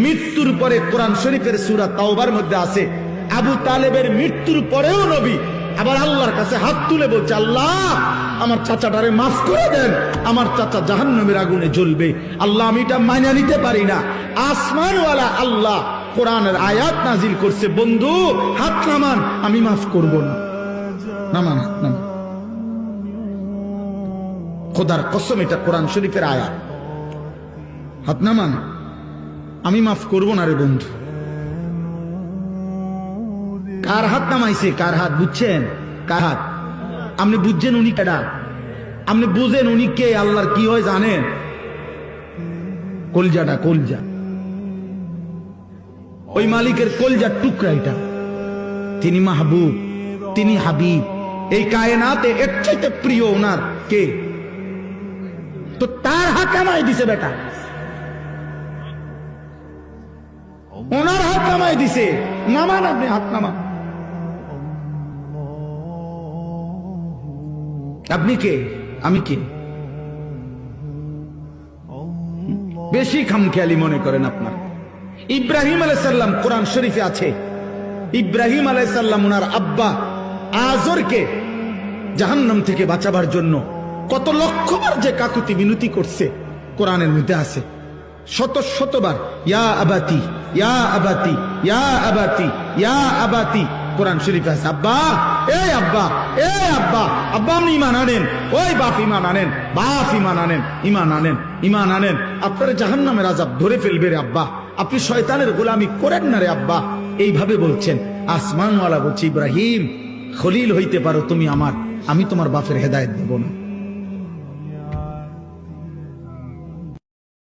মৃত্যুর পরে কোরআন শরীফের সূরা তাওবার মধ্যে আছে, আবু তালেবের মৃত্যুর পরেও নবী আবার আল্লাহর কাছে হাত তুলে বলছে, আল্লাহ আমার চাচাটারে মাফ করে দেন, আমার চাচা জাহান্নামের আগুনে জ্বলবে। আল্লাহ আমি এটা মানিয়ে নিতে পারি না। আসমানওয়ালা আল্লাহ কোরআনের আয়াত নাজিল করছে, বন্ধু হাত নামান, আমি মাফ করব না। নামান, নামান। খোদার কসম এটা কোরআন শরীফের আয়াত। হাত নামান, আমি মাফ করব না রে বন্ধু। কার হাত নামাইছে? কার হাত বুঝছেন? কার হাত? আপনি বুঝছেন উনি কেডা? আপনি বুঝেন উনি কে? আল্লাহর কি হয় জানেন? কলজাটা, কলজা, ওই মালিকের কলজার টুকরা এটা। তিনি মাহবুব, তিনি হাবিব। এই কায়নাতে এর চাইতে প্রিয় ওনার কে? তো তার হাত নামাই দিছে বেটা, ওনার হাত নামাই দিছে। নামান, আপনি হাত নামান। আপনি কে? আমি কে? বেশি খামখেয়ালি মনে করেন আপনার। ইব্রাহিম আলাইহিস সালাম কোরআন শরীফে আছে, ইব্রাহিম আলাইহিস সালাম ওনার আব্বা আজরকে জাহান্নাম থেকে বাঁচাবার জন্য কত লক্ষবার যে কাকুতি মিনতি করছে কোরআনের মধ্যে আছে। শত শতবার ইয়া আবাতি, ইয়া আবাতি, ইয়া আবাতি, ইয়া আবাতি কোরআন শরীফে আছে। আব্বা, এই আব্বা, এই আব্বা, আব্বা আপনি ইমান আনেন, ওই বাপ ইমান আনেন, বাপ ইমান আনেন, ইমান আনেন, ইমান আনেন। আপনার জাহান্নামের আযাব ধরে ফেলবে রে আব্বা, আপনি শয়তানের গোলামি করেন না রে আব্বা। এইভাবে বলছেন। আসমানওয়ালা বলছে, ইব্রাহিম খলিল হইতে পারো তুমি আমার, আমি তোমার বাপের হেদায়েত দেব না।